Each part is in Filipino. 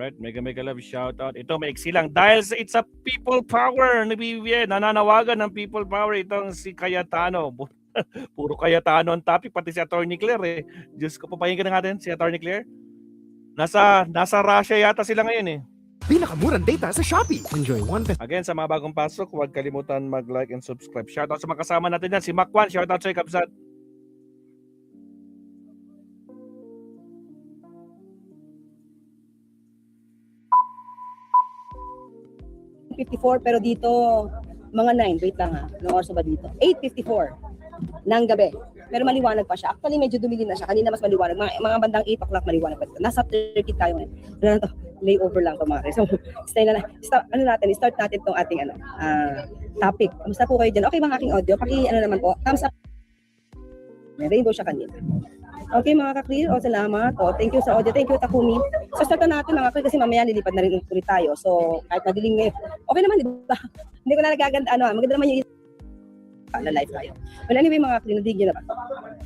Alright, mega love shoutout. Ito, maiksi lang. Dahil sa it's a people power ni BBM, nananawagan ng people power itong si Cayetano. Puro Cayetano ang topic, pati si Attorney Claire eh. Diyos ko, papahinggan na natin si Attorney Claire. Nasa Russia yata sila ngayon eh. Pinakamurang data sa Shopee. Enjoy 1 Again, sa mga bagong pasok, huwag kalimutan mag-like and subscribe. Shoutout sa mga kasama natin yan. Si Macwan, shoutout sa Kapsat. Pero dito, mga 9, wait lang ha, anong oras ba dito? 8:54 ng gabi. Pero maliwanag pa siya. Actually, medyo dumilim na siya. Kanina mas maliwanag. Mga bandang 8 o'clock maliwanag pa dito. Nasa 30 tayo ngayon. Ano na to? Layover lang to mga. So, start natin itong ating topic. Kamusta po kayo dyan? Okay bang aking audio? Naman po, thumbs up. May rainbow siya kanina. Okay mga ka-clear, salamat. Thank you sa audio. Thank you Takumi. So start natin mga ka-clear kasi mamaya nilipad na rin ulit tayo. So kahit madilim ngayon, okay naman, di ba? Hindi ko na nagaganda, maganda naman yung live tayo. Well anyway mga ka-clear, nadinig nyo na ba to?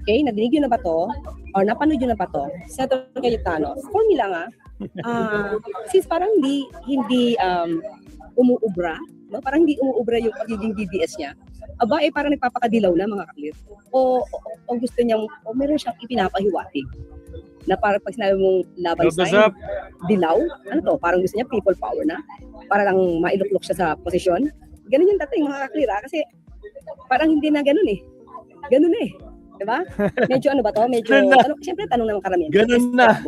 Okay, nadinig nyo na ba to? Or napanood nyo na ba to? Senator Cayetano, for me lang since parang hindi umuubra, no? Parang hindi umuubra yung pagiging DDS niya. Parang nagpapakadilaw na mga ka-clear. O gusto niyang, meron siyang ipinapahiwatig. Na parang pag sinabi mong laban sign, dilaw, ano to? Parang gusto niya people power na. Para lang mailuklok siya sa posisyon. Ganun yung dating mga ka-clear kasi parang hindi na ganun eh. Ganun eh. Diba? Medyo ano ba to? Medyo, siyempre tanong naman karamihan. Ganun na.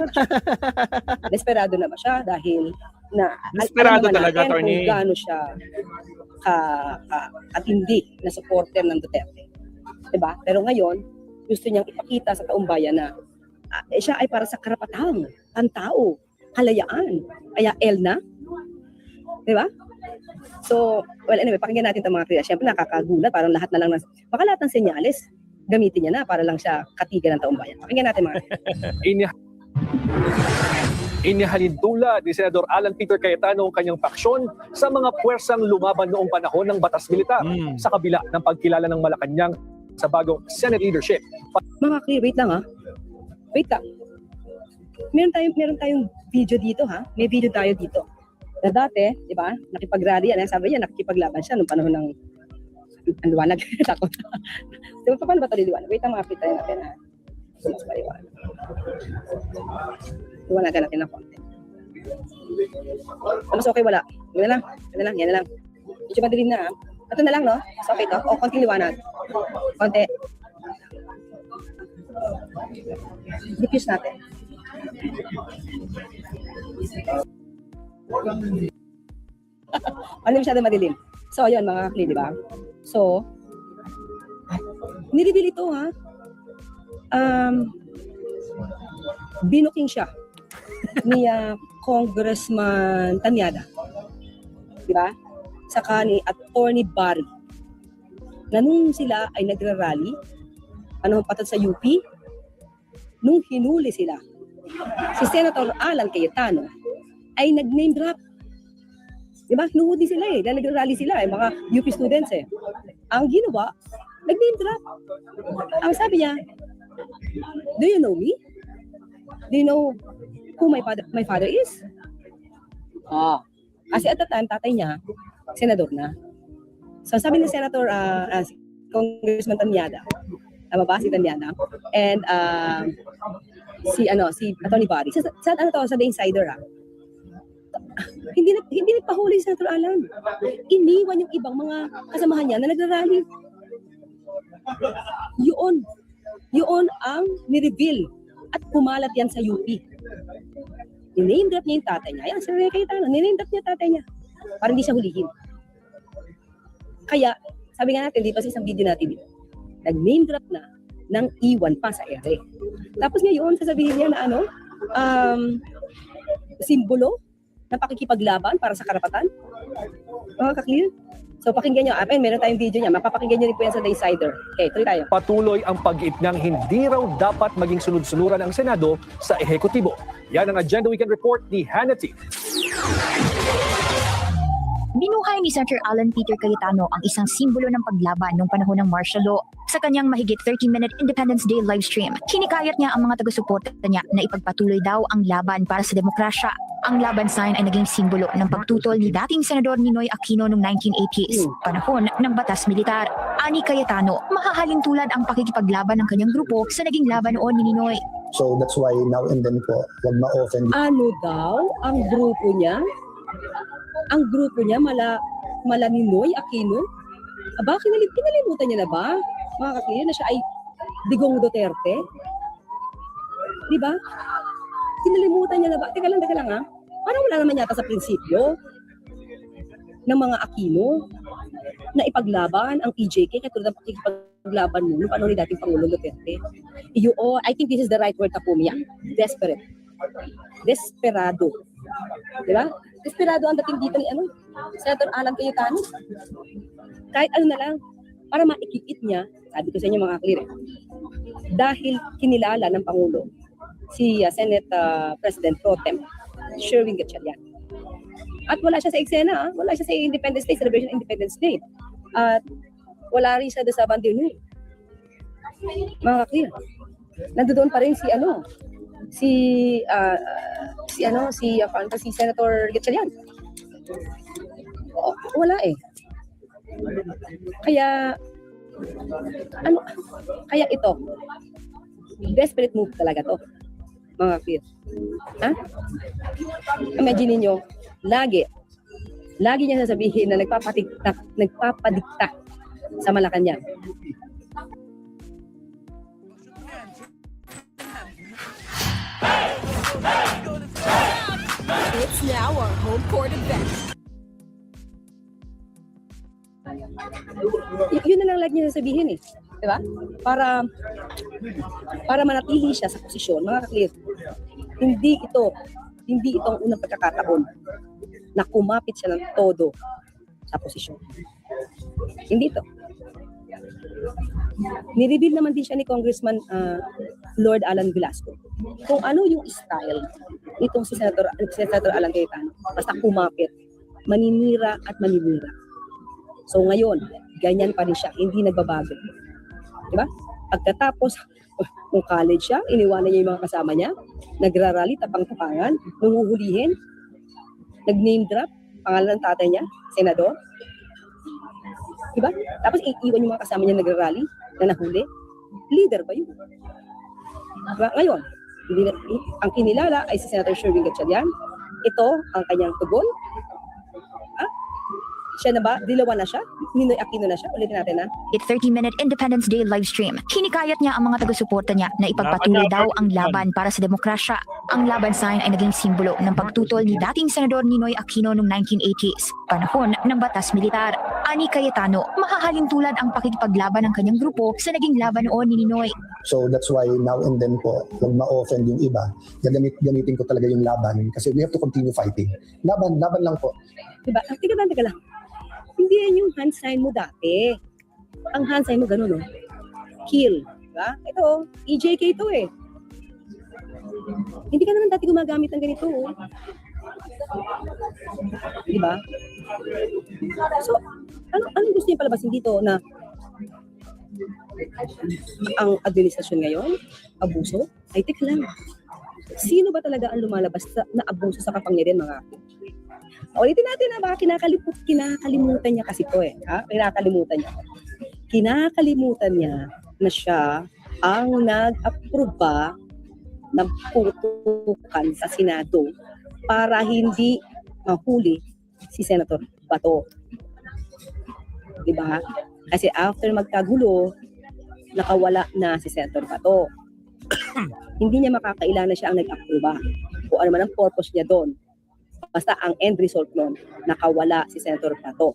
Desperado na ba siya? Dahil desperado talaga, attorney. Kung gaano siya katindi na supporter ng Duterte. Diba? Pero ngayon, gusto niyang ipakita sa taong bayan na siya ay para sa karapatang, pantao, kalayaan. Kaya L na. Diba? So, well anyway, pakinggan natin itong mga kriya. Siyempre nakakagulat, parang lahat ng senyales, gamitin niya na para lang siya katigan ng taong bayan. Pakinggan natin mga kriya. Inihalintula ni Senador Alan Peter Cayetano ang kanyang paksyon sa mga puwersang lumaban noong panahon ng batas militar sa kabila ng pagkilala ng Malacanang sa bagong Senate leadership. Mga clear, wait lang Wait lang. Meron tayong video dito May video tayo dito. Na dati, di ba, nakipag-rally yan. Sabi niya, nakikipaglaban siya noong panahon ng ang liwanag. Takot. Di ba, paano ba ito liliwanag? Wait lang mga kita natin So, mas maliwanag. Iwanagan natin ng konti. Mas okay, wala. Yan na lang. Medyo madilim na Ito na lang, no? Mas okay to? O, konting liwanag. Konti. Diffuse natin. Ano masyado madilim? So, yun mga kakli, di ba? So, nireveal ito, binuking siya ni Congressman Tanyada. Di ba? Saka ni Attorney Barry. Na nung sila ay nagra-rally, patod sa UP, nung hinuli sila, si Senator Alan Cayetano ay nag-name drop. Diba? Hinuhuli sila dahil nagra-rally sila mga UP students Ang ginawa, nag-name drop. Ang sabi niya, do you know me? Do you know who my father is? Kasi at that time, tatay niya, senador na. So sabi ni Senator Congressman Tanyada, tama ba si Tanyada? And si Attorney Barry. Sa The Insider hindi nagpahuli si Senator Alan. Iniwan yung ibang mga kasamahan niya na nagrarally. Yun ang ni-reveal at kumalat yan sa UP. Ni-name drop niya yung tatay niya. Ayan, Senator Cayetano, ni-name drop niya tatay niya. Para hindi siya hulihin. Kaya, sabi nga natin, di ba sa isang video natin dito, nag-name drop na ng iwan pa sa ere. Tapos ngayon, sasabihin niya na simbolo na pakikipaglaban para sa karapatan. Mga ka-clear? So pakinggan nyo, meron tayong video niya, mapapakinggan nyo rin po yan sa The Insider. Okay, tuloy tayo. Patuloy ang pag-iitnang hindi raw dapat maging sunod-sunuran ang Senado sa ehekutibo. Yan ang Agenda Weekend Report ni Hannity. Binuhay ni Senator Alan Peter Cayetano ang isang simbolo ng paglaban noong panahon ng martial law. Sa kanyang mahigit 30-minute Independence Day livestream, hinikayat niya ang mga taga-suporta niya na ipagpatuloy daw ang laban para sa demokrasya. Ang laban sign ay naging simbolo ng pagtutol ni dating Senador Ninoy Aquino noong 1980s, panahon ng batas militar. Ani Cayetano, mahahalin tulad ang pakikipaglaban ng kanyang grupo sa naging laban noon ni Ninoy. So that's why now and then po, wag ma-offend. Ano daw ang grupo niya? Ang grupo niya mala Ninoy Aquino? Aba, kinalimutan niya na ba? Mga kakilya na siya ay Digong Duterte? Di ba? Kinalimutan niya na ba? Teka lang ha. Parang wala naman yata sa prinsipyo ng mga Aquino na ipaglaban ang EJK katulad ng pakikipaglaban mo noong panahon ni dating Pangulong Duterte. I think this is the right word, Tapumiya. Desperate. Desperado. Di ba? Desperado ang dating dito ni Senator Alan Cayetano. Kahit ano na lang, para maikikit niya, sabi ko sa inyo mga clear, dahil kinilala ng Pangulo si Senate President Pro Tem Sherwin Gatchalian. At wala siya sa eksena, wala siya sa Independence Day, celebration of Independence Day. At wala rin siya sa Bandirno. Mga clear. Nandoon pa rin si Senator Gatchalian. Wala eh. Kaya ito, desperate move talaga to, mga clear. Ha? Imagine niyo, lagi niya sasabihin na nagpapadikta sa Malacanang. It's now our home court event. Yun na lang lagi niya sasabihin eh. Diba? Para manatili siya sa posisyon, mga ka-clear. Hindi ito ang unang pagkakataon na kumapit siya ng todo sa posisyon. Hindi ito. Nireveal naman din siya ni Congressman Lord Alan Velasco kung ano yung style nitong si Senator Alan Cayetano. Basta kumapit, maninira at maninira. So ngayon, ganyan pa rin siya, hindi nagbabago. Diba? Pagkatapos, nung college siya, iniwanan niya yung mga kasama niya, nagrarally, tapang-tapangan, nung huhulihin, nag-name drop, pangalan ng tatay niya, senador. Diba? Tapos iiwan yung mga kasama niya nagrarally, na nahuli. Leader ba yun? Diba? Ngayon, ang kinilala ay si Senator Sherwin Gatchalian. Ito ang kanyang tugon. Siya na ba? Dilawan na siya? Ninoy Aquino na siya? Ulitin natin na. It 30-minute Independence Day livestream. Hinikayat niya ang mga taga-suporta niya na ipagpatuloy daw ang laban para sa demokrasya. Ang laban sign ay naging simbolo ng pagtutol ni dating Senador Ninoy Aquino noong 1980s, panahon ng batas militar. Ani Cayetano, mahahalin tulad ang pakikipaglaban ng kanyang grupo sa naging laban noon ni Ninoy. So that's why now and then po, wag ma-offend yung iba. Gamitin ko talaga yung laban kasi we have to continue fighting. Laban lang po. Diba? Teka lang. Hindi yan yung hand sign mo dati. Ang hand sign mo ganun, no? Kill. Diba? Ito, EJK ito eh. Hindi ka naman dati gumagamit ng ganito. Diba? So, anong gusto niya palabasin dito na ang administrasyon ngayon, abuso? Ay, teka lang. Sino ba talaga ang lumalabas na abuso sa kapangyarihan, mga kapit? Ulitin natin na baka kinakalimutan niya kasi ito eh. Kinakalimutan niya na siya ang nag-aproba ng putukan sa Senado para hindi mahuli si Senator Bato. Diba? Kasi after magkagulo, nakawala na si Senator Bato. Hindi niya makakaila na siya ang nag-aproba. Kung ano man ang purpose niya doon. Basta ang end result nun, nakawala si Senator Bato.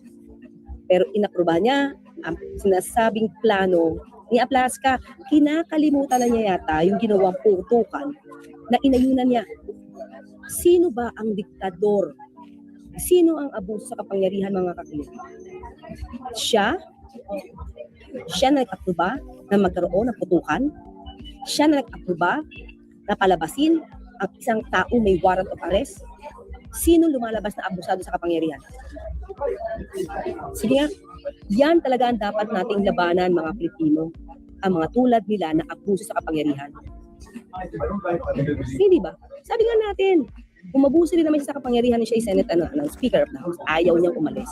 Pero inaproba niya ang sinasabing plano ni Aplaska. Kinakalimutan na niya yata yung ginawang putukan na inayunan niya. Sino ba ang diktador? Sino ang abuso sa kapangyarihan, mga kakilid? Siya nag-aproba na magkaroon ng putukan. Siya na nag-aproba na palabasin ang isang tao may warrant of arrest. Sino lumalabas na abusado sa kapangyarihan? Sige nga, yan talaga ang dapat nating labanan, mga Pilipino. Ang mga tulad nila na abuso sa kapangyarihan. Hindi ba? Sabi nga natin, Umabuso rin naman siya sa kapangyarihan niya, siya ay Senate, Speaker of the House. Ayaw niyang umalis.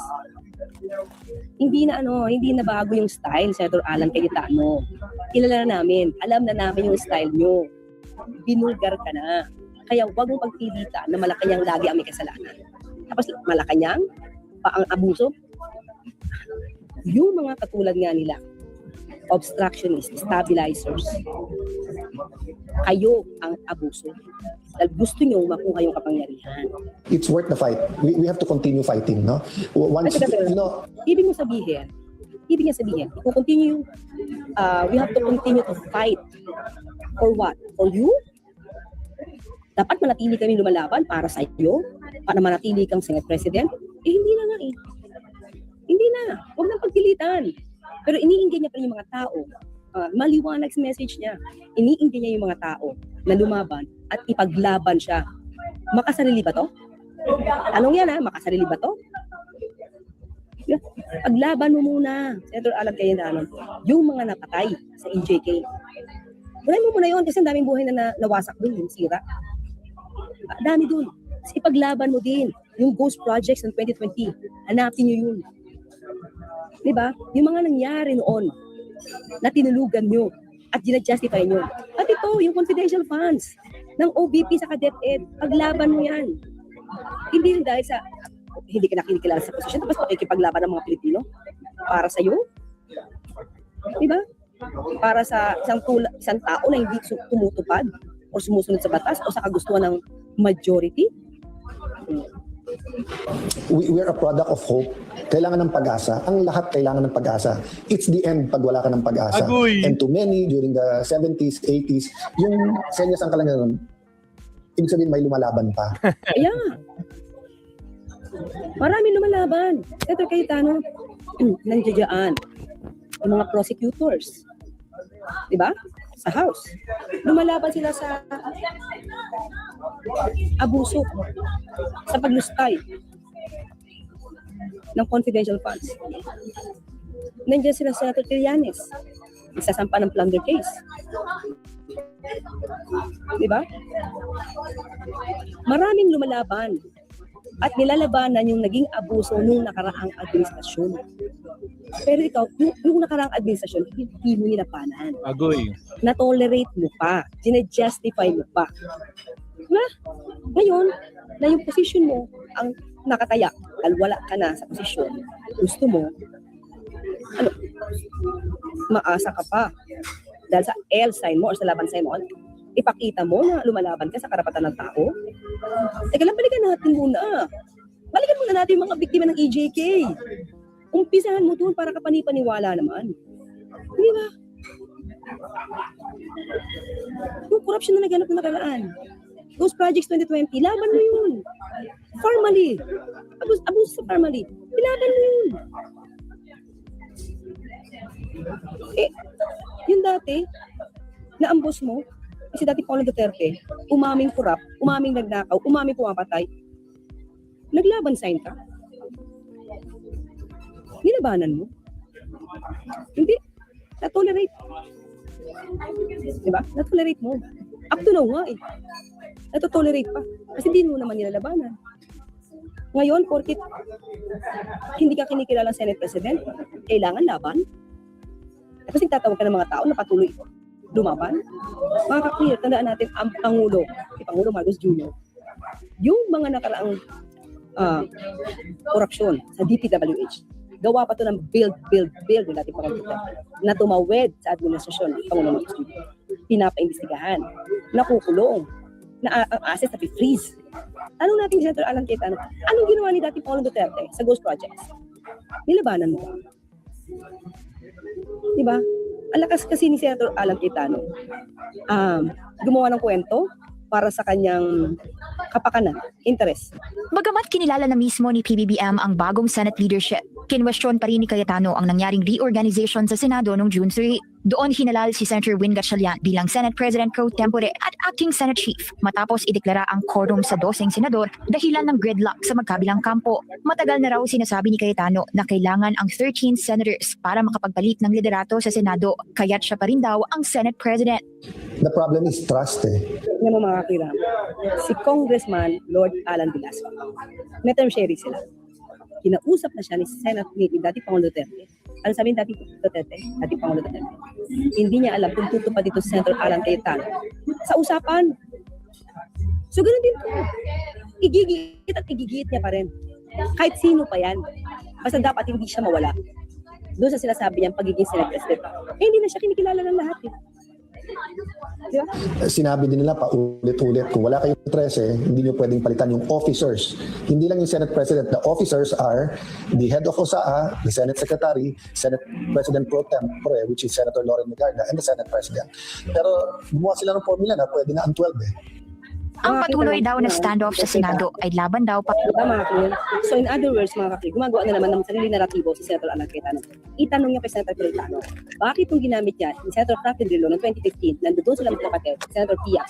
Hindi na bago yung style, Senator Alan Cayetano. Kilala na namin, alam na namin yung style niyo. Binulgar ka na. Kaya wag mong pagpilitan na Malacanang lagi ang may kasalanan. Tapos Malacanang, pa ang abuso. Yung mga katulad nga nila, obstructionists, stabilizers, kayo ang abuso. Dahil gusto nyo makuha yung kapangyarihan. It's worth the fight. We have to continue fighting, no? Once, you know, Ibig niya sabihin, we have to continue to fight. For what? For you? Dapat manatili kami lumalaban para sa iyo? Para manatili kang Senate President? Hindi na nga eh. Hindi na. Huwag nang pagpilitan. Pero iniinggit niya pa rin yung mga tao. Maliwanag sa message niya. Iniinggit niya yung mga tao na lumaban at ipaglaban siya. Makasarili ba to? Anong yan makasarili ba to? Paglaban mo muna, Senator Alan Cayetano, yung mga napatay sa EJK. Unahin mo muna yun kasi ang daming buhay na nawasak dun, yung sira. Dami dun. Kasi ipaglaban mo din yung ghost projects ng 2020. Hanapin nyo yun. Diba? Yung mga nangyari noon na tinulugan nyo at ginajustify nyo. At ito, yung confidential funds ng OBP sa DepEd, paglaban mo yan. Hindi rin dahil sa hindi ka nakinikilala sa posisyon tapos makikipaglaban ng mga Pilipino para sa iyo. Diba? Para sa isang tao na hindi tumutupad o sumusunod sa batas o sa kagustuhan ng majority. we're a product of hope. Kailangan ng pag-asa. Ang lahat kailangan ng pag-asa. It's the end pag wala ka ng pag-asa. Agoy. And to many, during the 70s, 80s, yung senyas ang kalangan, ibig sabihin may lumalaban pa. Yeah. Maraming lumalaban. Senator Cayetano, nandiyan yung mga prosecutors. Diba? Sa House. Lumalaban sila sa abuso, sa paglustay ng confidential funds. Nandiyan sila sa Senator Trillanes. Isasampa ng plunder case. Diba? Maraming lumalaban at nilalabanan yung naging abuso nung nakaraang administrasyon. Pero ikaw, yung nakaraang administrasyon, hindi mo nilapanan. Agoy. Na-tolerate mo pa. Gina-justify mo pa. Na, ngayon, na yung position mo ang nakataya, dahil wala ka na sa posisyon, gusto mo, maasa ka pa. Dahil sa L sign mo or sa laban sign mo, ipakita mo na lumalaban ka sa karapatan ng tao. Teka lang, balikan natin muna. Balikan muna natin yung mga biktima ng EJK. Umpisahan mo doon para kapanipaniwala naman. Di ba? Yung corruption na naganap na nakaraan. Those projects 2020, laban mo yun. Formally. Abuse sa formally. Ilaban mo yun. Yung dati, naambos mo, kasi dati Paulo Duterte, umaming corrupt, umaming nagnakaw, umaming pumapatay. Naglaban sign ka. Nilabanan mo. Hindi. Na-tolerate. Diba? Na-tolerate mo. Up to now nga eh. Na-tolerate pa. Kasi hindi mo naman nilalabanan. Ngayon, porkit hindi ka kinikilalang Senate President, kailangan laban. Tapos nagtatawag ka ng mga tao na patuloy lumaban. Mga ka-clear, tandaan natin ang Pangulo, si Pangulo Marcos Jr., yung mga nakaraang korupsyon sa DPWH, gawa pa to ng build yung dating Pangulo na tumawid sa administrasyon ng Pangulo Marcos Jr. Pinapaimbestigahan, nakukulong, na ang assets na freeze. Tanong natin si Senator Alan Cayetano, anong ginawa ni dating Pangulo Duterte sa ghost projects? Nilabanan mo ba? Diba? Ang lakas kasi ni Senator Alan Cayetano gumawa ng kwento para sa kanyang kapakanan, interest. Bagamat kinilala na mismo ni PBBM ang bagong Senate leadership, kinwestiyon pa rin ni Cayetano ang nangyaring reorganization sa Senado noong June 3. Doon hinalal si Senator Win Gatchalian bilang Senate President pro tempore at acting Senate Chief matapos ideklara ang quorum sa 12 senador dahilan ng gridlock sa magkabilang kampo. Matagal na raw sinasabi ni Cayetano na kailangan ang 13 senators para makapagbalik ng liderato sa Senado, kaya't siya pa rin daw ang Senate President. The problem is trust eh. Tingnan mo mga kakiram, si Congressman Lord Alan Velasco, may term sharing sila. Kinausap na siya ni dati Pangulo Duterte. Ano sabihin dati Pangulo Duterte? Hindi niya alam kung tutupad dito si Senator Alan Cayetano sa usapan. So ganoon din po. Igigit at igigit niya pa rin. Kahit sino pa yan. Basta dapat hindi siya mawala. Doon sa sinasabi niyang pagiging Senate President. Hindi na siya kinikilala ng lahat. Diba? Sinabi din nila pa ulit-ulit, kung wala kayong 13, hindi nyo pwedeng palitan yung officers. Hindi lang yung Senate President. The officers are the head of OSAA, the Senate Secretary, Senate President pro tempore, which is Senator Loren Legarda, and the Senate President. Pero gumawa sila ng formula na pwede na ang 12 eh. Ang patuloy daw na standoff sa Senado ay laban daw pa Diba mga kapatid? So in other words mga kapatid, gumagawa na naman ng sarili naratibo si Senator Alan Cayetano. Itanong niya kay Senator Cayetano, bakit yung ginamit niya ni Senator Franklin Drillo noong 2015, nandoon sila magkapatid, Senator Pia.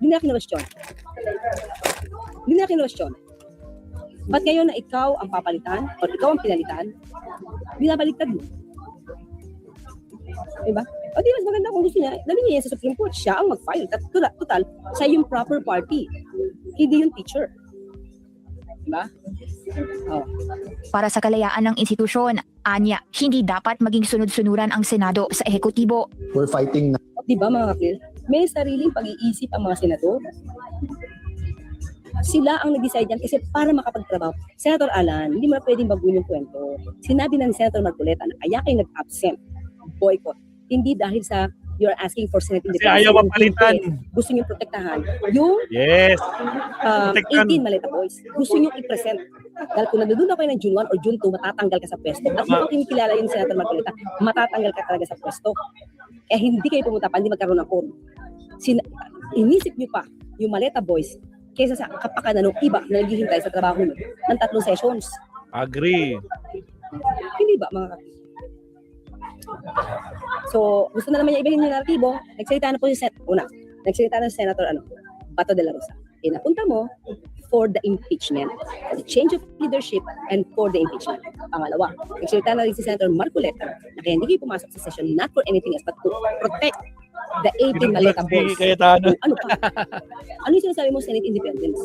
Hindi na kinwestiyon. Ba't ngayon na ikaw ang papalitan o ikaw ang pinalitan, binabaliktad mo? Diba? O di mas maganda kung gusto niya, nabili niya sa Supreme Court, siya ang mag-file. Total, siya yung proper party. Hindi yung teacher. Diba? Oh. para sa kalayaan ng institusyon. Anya, hindi dapat maging sunod-sunuran ang Senado sa ehekutibo. We're fighting na. Diba mga kapil? May sariling pag-iisip ang mga senador. Sila ang nag-decide yan kasi para makapagtrabaho. Senator Alan, hindi mo na pwedeng baguhin yung kwento. Sinabi na ni Senator Marcoleta na kaya kayo nag-absent, boycott. Hindi dahil sa you're asking for Senate independence. Kasi ayaw mapalitan. Gusto nyo protektahan. Yung Yes. 18 Maleta Boys, gusto nyo i-present. Dahil kung nandun ako ng June 1 or June 2, matatanggal ka sa pwesto. At kung kinikilala yung Senator Marcoleta, matatanggal ka talaga sa pwesto. Eh hindi kayo pumunta pa, hindi magkaroon ng quorum. Inisip nyo pa yung Maleta Boys kaysa sa kapakanan ng iba na naghihintay sa trabaho nyo ng 3 sessions. Agree. Hindi ba mga kapatid? So, gusto na naman niya ibahin yung naratibo. Nagsalita na po si Nagsalita na si Senator Bato de la Rosa. Napunta mo for the impeachment, for the change of leadership, and for the impeachment. Pangalawa, nagsalita na rin si Senator Marcoleta na kaya hindi kayo pumasok sa session not for anything else but to protect the 18 Maleta Boys. Cayetano. Ano pa? Ano yung sinasabi mo, Senate independence?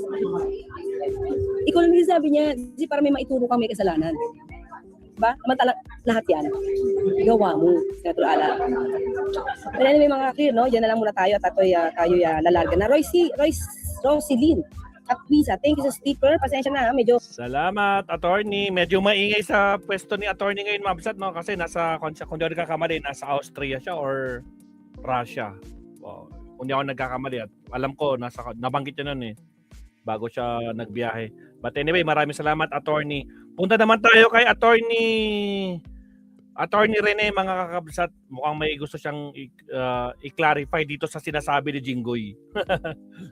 Ikaw lang sinasabi niya, kasi para may maituro kang may kasalanan. Diba? Samantala, lahat yan. Gawa mo, Senator Ala. Pero anyway, mga clear, no? Diyan na lang muna tayo at tayo lalarga na. Rosilyn Capisa, thank you sa sticker. Pasensya na, medyo... Salamat, attorney. Medyo maingay sa pwesto ni attorney ngayon, Mabsat, no? Kasi nasa, kung di ako nagkakamali, nasa Austria siya or Russia. Kung di ako nagkakamali. At alam ko, nabanggit niya nun eh. Bago siya nagbiyahe. But anyway, maraming salamat, attorney. Punta naman tayo kay Attorney Rene, mga kakabsat. Mukhang may gusto siyang i-clarify dito sa sinasabi ni Jinggoy.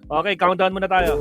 Okay, countdown muna tayo.